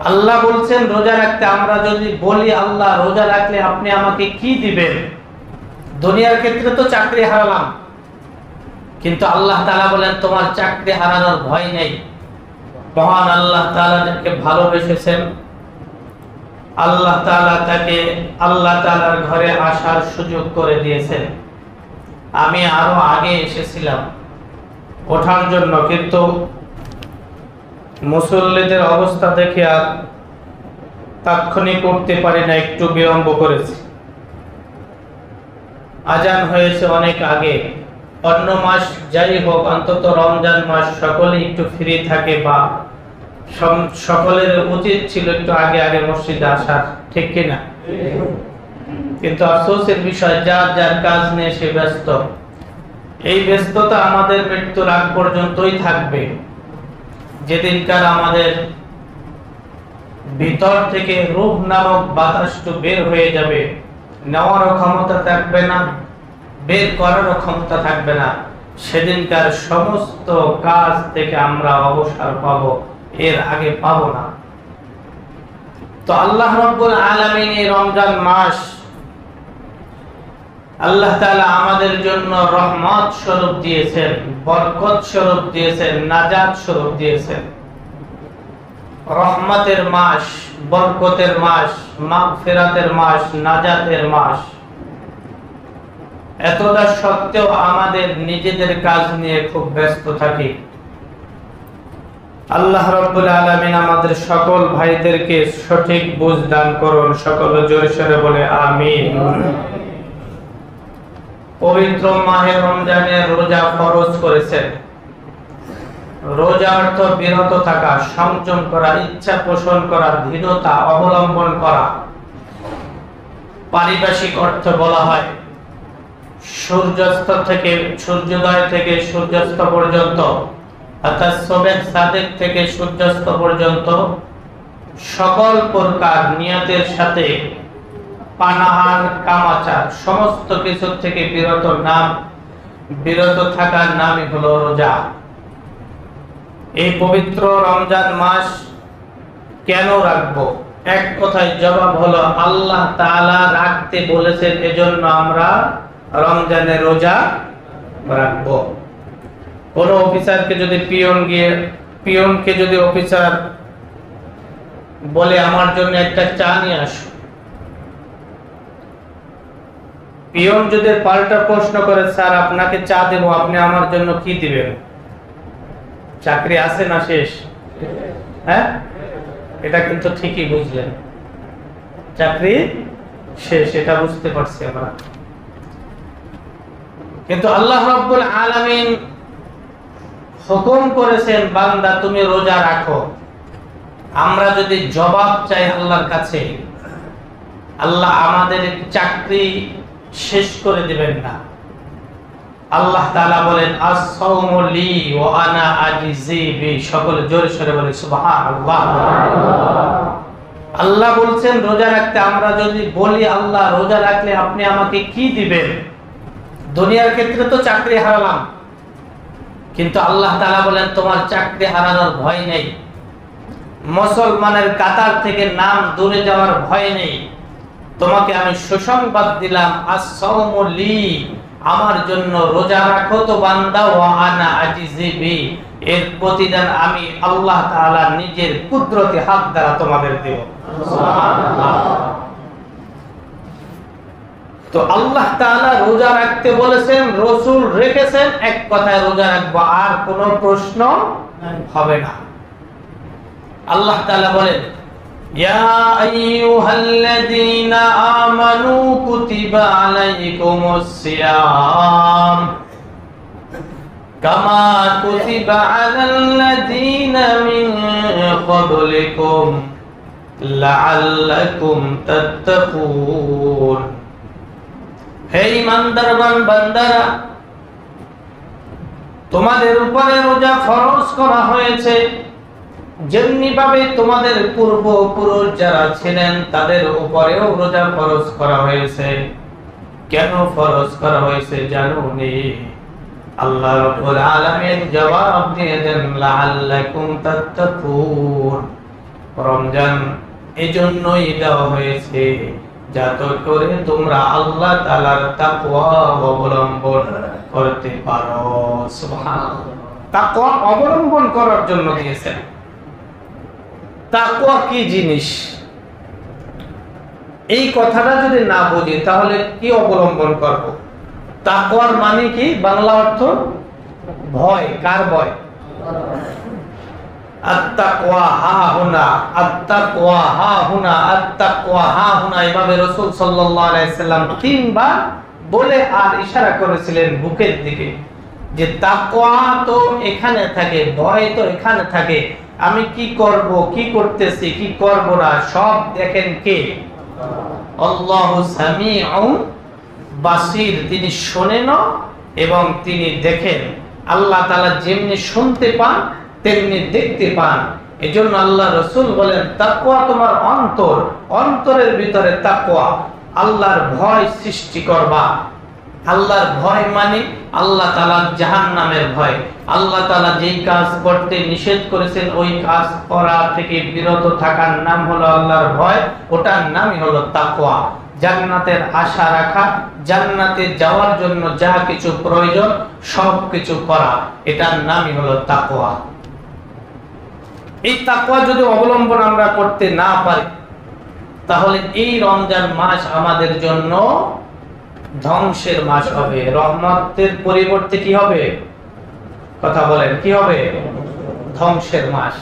আল্লাহ বলছেন রোজা রাখতে। আমরা যদি বলি আল্লাহ রোজা রাখলে আপনি আমাকে কি দিবেন, দুনিয়ার ক্ষেত্রে তো চাকরি হারালাম, কিন্তু আল্লাহ তাআলা বলেন তোমার চাকরি হারানোর ভয় নেই। মহান আল্লাহ তাআলা যাকে ভালোবেসেছেন, আল্লাহ তাআলা তাকে আল্লাহ তাআলার ঘরে আসার সুযোগ করে দিয়েছেন। আমি আরো আগে এসেছিলাম ওঠার জন্য, কিন্তু মুসল্লিদের অবস্থা দেখে আর তাৎক্ষণিক উঠতে পারি না, একটু বিলম্ব করেছি। আজান হয়েছে অনেক আগে। অন্য মাস যাই হোক, অন্তত রমজান মাস সকলেই একটু ফ্রি থাকে, বা সকলের উচিত ছিল একটু আগে আগে মসজিদে আসার, ঠিক কিনা? কিন্তু আফসোসের বিষয়, যার যার কাজ নিয়ে সে ব্যস্ত। এই ব্যস্ততা আমাদের মৃত্যুর আগ পর্যন্তই থাকবে। যেদিনকার আমাদের ভিতর থেকে রূহ নামক বাতাসটা বের হয়ে যাবে, নেওয়ারও ক্ষমতা থাকবে না, বের করারও ক্ষমতা থাকবে না, সেদিনকার সমস্ত কাজ থেকে আমরা অবসর পাব, এর আগে পাব না। তো আল্লাহ রাব্বুল আলামিন এই রমজান মাস আল্লাহ তাআলা আমাদের জন্য রহমত স্বরূপ দিয়েছেন, বরকত স্বরূপ দিয়েছেন, নাজাত স্বরূপ দিয়েছেন। রহমতের মাস, বরকতের মাস, মাগফিরাতের মাস, নাজাতের মাস। এতটা সত্ত্বেও আমাদের নিজেদের কাজ নিয়ে খুব ব্যস্ত থাকি। আল্লাহ রাব্বুল আলামিন আমাদের সকল ভাইদেরকে সঠিক বুঝ দান করুন। সকলে জোরে সোরে বলে আমিন। পবিত্র মাহে রমজানে রোজা ফরজ করেছেন। রোজা অর্থ বিরত থাকা, সংযম করা, ইচ্ছা পোষণ করা, ধীরতা অবলম্বন করা। পারিভাষিক অর্থ বলা হয় সূর্যোদয় থেকে সূর্যাস্ত পর্যন্ত, অর্থাৎ সুবহ সাদেক থেকে সূর্যাস্ত পর্যন্ত সকল প্রকার নিয়তের সাথে পানাহার, কামাচার সমস্ত কিছু থেকে বিরত থাকার নামই হলো রোজা। এই পবিত্র রমজান মাস কেন রাখবো? এক কথায় জবাব হলো আল্লাহ তাআলা রাখতে বলেছেন, এজন্য আমরা রমজানে রোজা রাখবো। কোন অফিসারকে যদি পিয়নকে যদি অফিসার বলে আমার জন্য একটা চা নিয়ে আসো, পিয়ন যদি পাল্টা প্রশ্ন করে স্যার আপনাকে চা দেব, আপনি আমার জন্য কি দিবেন? চাকরি আছে না শেষ? হ্যাঁ, এটা কিন্তু ঠিকই বুঝলেন, চাকরি শেষ, এটা বুঝতে পারছি আমরা। কিন্তু আল্লাহ রাব্বুল আলামিন হুকুম করেছেন বান্দা তুমি রোজা রাখো। আমরা যদি জবাব চাই আল্লাহর কাছে, আল্লাহ আমাদের চাকরি শেষ করে দিবেন না। আল্লাহ তাআলা বলেন আস-সাওমু লি ওয়া আনা আজজি বি। সকলে জোরে সোরে বলে সুবহানাল্লাহ। আল্লাহ বলছেন রোজা রাখতে। আমরা যদি বলি আল্লাহ রোজা রাখলে আপনি আমাকে কি দিবেন, দুনিয়ার ক্ষেত্রে তো চাকরি হারালাম, কিন্তু আল্লাহ তাআলা বলেন তোমার চাকরি হারানোর ভয় নেই, মুসলমানের কাতার থেকে নাম দূরে যাওয়ার ভয় নেই। তোমাকে আমি সুসংবাদ দিলাম আস-সাওমু লি, আমার জন্য রোজা রাখো তো বান্দা, ওয়া আনা আজজি বি, এর প্রতিদান আমি আল্লাহ তাআলা নিজের কুদরতি হাত দ্বারা তোমাদের দেব। সুবহানাল্লাহ। তো আল্লাহ তাআলা রোজা রাখতে বলেছেন, রাসূল রেখেছেন, এক কথায় রোজা রাখবো, আর কোনো প্রশ্ন হবে না। আল্লাহ তাআলা বলেন ইয়া আইয়ুহাল্লাযীনা আমানু কুতিবা আলাইকুমুস সিয়াম কামা কুতিবা আলাল্লাযীনা মিন ক্বাবলিকুম লাআল্লাকুম তাত্তাকুন। হে ঈমানদারগণ, বান্দারা, তোমাদের উপরে রোজা ফরজ করা হয়েছে যেমনি ভাবে তোমাদের পূর্বপুরুষ যারা ছিলেন তাদের উপরেও রোজা ফরজ করা হয়েছে। কেন ফরজ করা হয়েছে জানুনি? আল্লাহ রাব্বুল আলামিন জবাব দিয়ে দেন লাআল্লাকুম তাত্তাকুন, রমজান এজন্যই দেওয়া হয়েছে যাতে করে তোমরা আল্লাহ তাআলার তাকওয়া অবলম্বন করতে পারো। সুবহানাল্লাহ। তাকওয়া অবলম্বন করার জন্য দিয়েছেন। তাকওয়া কি জিনিস এই কথাটা যদি না বুঝি তাহলে কি অবলম্বন করব? তাকওয়ার মানে কি? বাংলা অর্থ ভয়। কার ভয়? আত্তাকওয়া হাহুনা, আত্তাকওয়া হাহুনা, আত্তাকওয়া হাহুনা, এভাবে রাসূল সাল্লাল্লাহু আলাইহি সাল্লাম তিনবার বলে আর ইশারা করেছিলেন বুকের দিকে যে তাকওয়া তো এখানে থাকে, ভয় তো এখানে থাকে। আমি কি করব, কি করতেছি, কি করব না সব দেখেন কে? আল্লাহু সামিউন বাসীর, তিনি শোনেন এবং তিনি দেখেন। আল্লাহ তাআলা যেমনি শুনতে পান তেমনি দেখতে পান। এজন্য আল্লাহ রাসূল বলেন তাকওয়া তোমার অন্তর, অন্তরের ভিতরে তাকওয়া, আল্লাহর ভয় সৃষ্টি করবা। আল্লাহর ভয় মানে আল্লাহ তাআলার জাহান্নামের ভয়। আল্লাহ তাআলা যেই কাজ করতে নিষেধ করেছেন ওই কাজ করা থেকে বিরত থাকার নাম হলো আল্লাহর ভয়, ওটার নামই হলো তাকওয়া। জান্নাতের আশা রাখা, জান্নাতে যাওয়ার জন্য যা কিছু প্রয়োজন সব কিছু করা, এটার নামই হলো তাকওয়া। এই তাকওয়া যদি অবলম্বন আমরা করতে না পারি তাহলে এই রমজান মাস আমাদের জন্য ধ্বংসের মাস হবে। রহমতের পরিবর্তে কি হবে? কথা বলেন, কি হবে? ধ্বংসের মাস।